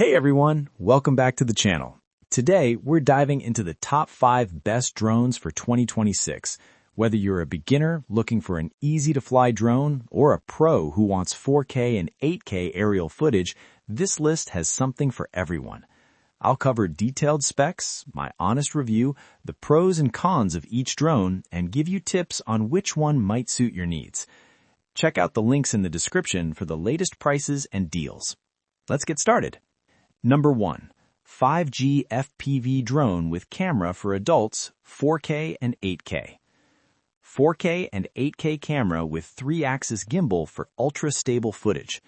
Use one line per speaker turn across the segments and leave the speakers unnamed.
Hey everyone, welcome back to the channel. Today, we're diving into the top 5 best drones for 2026. Whether you're a beginner looking for an easy-to-fly drone or a pro who wants 4K and 8K aerial footage, this list has something for everyone. I'll cover detailed specs, my honest review, the pros and cons of each drone, and give you tips on which one might suit your needs. Check out the links in the description for the latest prices and deals. Let's get started. Number 1. 5G FPV drone with camera for adults, 4K and 8K. 4K and 8K camera with 3-axis gimbal for ultra-stable footage.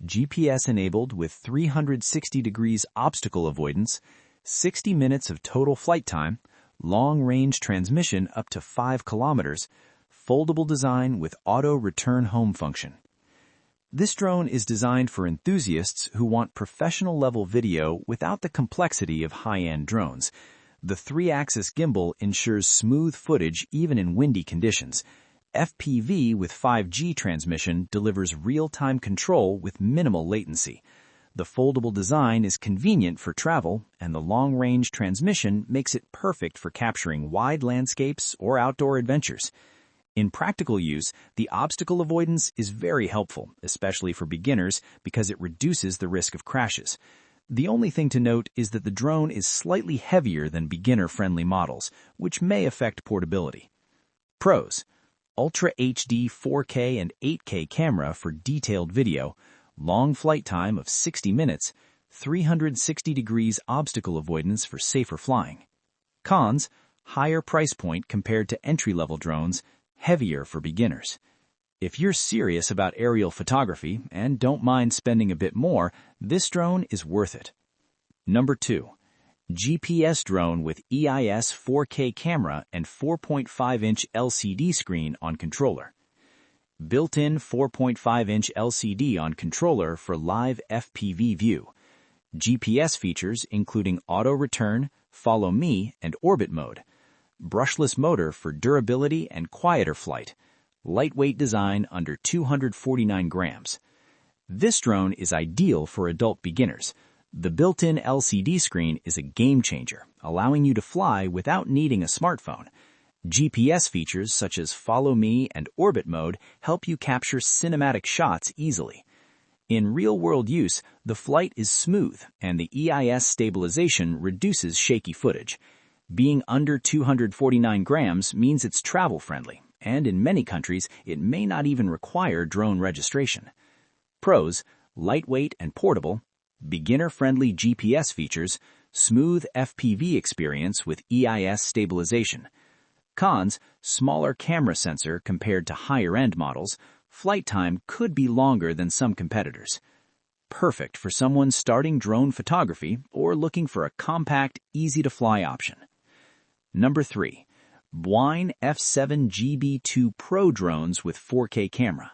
GPS enabled with 360 degrees obstacle avoidance, 60 minutes of total flight time, long-range transmission up to 5 kilometers, foldable design with auto return home function. This drone is designed for enthusiasts who want professional-level video without the complexity of high-end drones. The 3-axis gimbal ensures smooth footage even in windy conditions. FPV with 5G transmission delivers real-time control with minimal latency. The foldable design is convenient for travel, and the long-range transmission makes it perfect for capturing wide landscapes or outdoor adventures. In practical use, the obstacle avoidance is very helpful, especially for beginners, because it reduces the risk of crashes. The only thing to note is that the drone is slightly heavier than beginner-friendly models, which may affect portability. Pros: Ultra HD 4K and 8K camera for detailed video, long flight time of 60 minutes, 360 degrees obstacle avoidance for safer flying. Cons: higher price point compared to entry-level drones, heavier for beginners. If you're serious about aerial photography and don't mind spending a bit more, this drone is worth it. Number 2. GPS drone with EIS 4K camera and 4.5-inch LCD screen on controller. Built-in 4.5-inch LCD on controller for live FPV view. GPS features including auto return, follow me, and orbit mode. Brushless motor for durability and quieter flight. Lightweight design under 249 grams. This drone is ideal for adult beginners. The built-in LCD screen is a game changer, allowing you to fly without needing a smartphone. GPS features such as follow me and orbit mode help you capture cinematic shots easily. In real-world use, the flight is smooth and the EIS stabilization reduces shaky footage. Being under 249 grams means it's travel-friendly, and in many countries, it may not even require drone registration. Pros: lightweight and portable, beginner-friendly GPS features, smooth FPV experience with EIS stabilization. Cons: smaller camera sensor compared to higher-end models, flight time could be longer than some competitors. Perfect for someone starting drone photography or looking for a compact, easy-to-fly option. Number 3. Bwine F7GB2 Pro drones with 4K camera.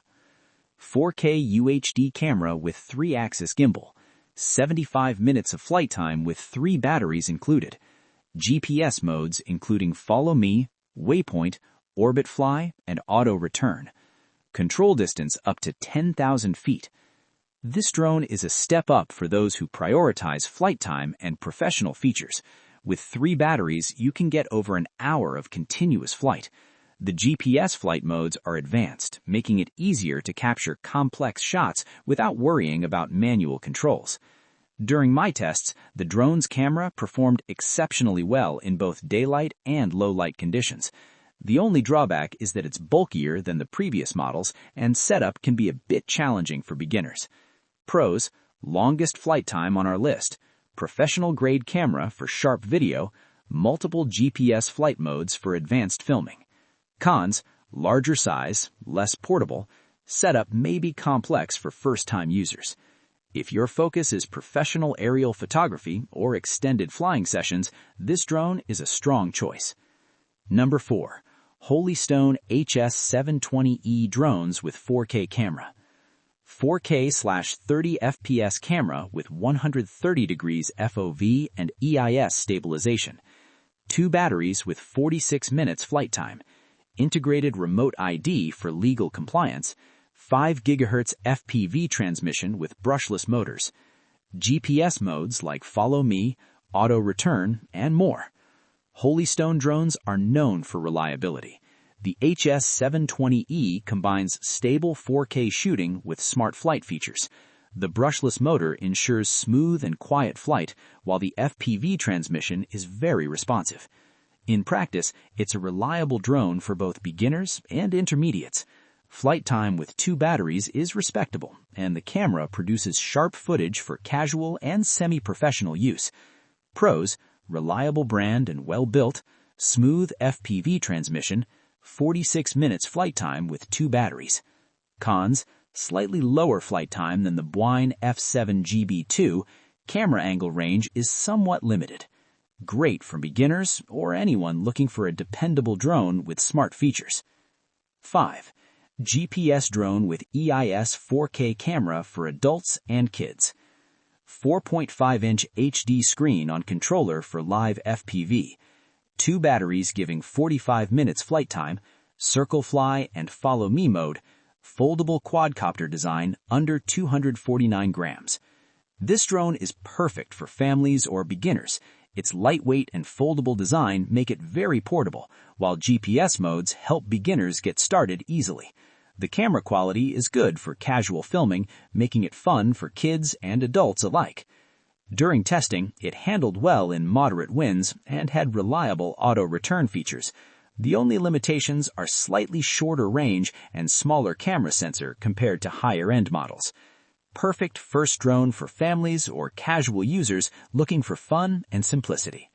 4K UHD camera with 3-axis gimbal. 75 minutes of flight time with 3 batteries included. GPS modes including follow me, waypoint, orbit fly, and auto return. Control distance up to 10,000 feet. This drone is a step up for those who prioritize flight time and professional features. With 3 batteries, you can get over an hour of continuous flight. The GPS flight modes are advanced, making it easier to capture complex shots without worrying about manual controls. During my tests, the drone's camera performed exceptionally well in both daylight and low-light conditions. The only drawback is that it's bulkier than the previous models, and setup can be a bit challenging for beginners. Pros: longest flight time on our list. Professional-grade camera for sharp video, multiple GPS flight modes for advanced filming. Cons: larger size, less portable, setup may be complex for first-time users. If your focus is professional aerial photography or extended flying sessions, this drone is a strong choice. Number 4. Stone HS720E drones with 4K camera. 4K/30 FPS camera with 130 degrees FOV and EIS stabilization. 2 batteries with 46 minutes flight time. Integrated remote ID for legal compliance. 5 GHz FPV transmission with brushless motors. GPS modes like Follow Me, Auto Return, and more. Holy Stone drones are known for reliability. The HS720E combines stable 4K shooting with smart flight features. The brushless motor ensures smooth and quiet flight, while the FPV transmission is very responsive. In practice, it's a reliable drone for both beginners and intermediates. Flight time with 2 batteries is respectable, and the camera produces sharp footage for casual and semi-professional use. Pros: reliable brand and well-built, smooth FPV transmission, 46 minutes flight time with 2 batteries. Cons: slightly lower flight time than the Bwine F7GB2, camera angle range is somewhat limited. Great for beginners or anyone looking for a dependable drone with smart features. 5. GPS drone with EIS 4K camera for adults and kids. 4.5-inch HD screen on controller for live FPV. 2 batteries giving 45 minutes flight time, circle fly and follow me mode, foldable quadcopter design under 249 grams. This drone is perfect for families or beginners. Its lightweight and foldable design make it very portable, while GPS modes help beginners get started easily. The camera quality is good for casual filming, making it fun for kids and adults alike. During testing, it handled well in moderate winds and had reliable auto-return features. The only limitations are slightly shorter range and smaller camera sensor compared to higher-end models. Perfect first drone for families or casual users looking for fun and simplicity.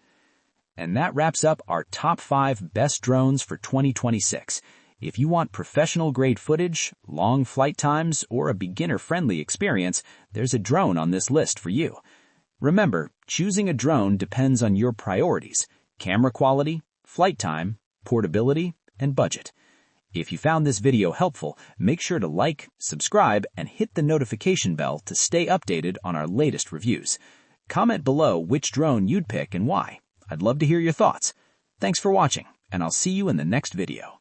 And that wraps up our top 5 best drones for 2026. If you want professional-grade footage, long flight times, or a beginner-friendly experience, there's a drone on this list for you. Remember, choosing a drone depends on your priorities: camera quality, flight time, portability, and budget. If you found this video helpful, make sure to like, subscribe, and hit the notification bell to stay updated on our latest reviews. Comment below which drone you'd pick and why. I'd love to hear your thoughts. Thanks for watching, and I'll see you in the next video.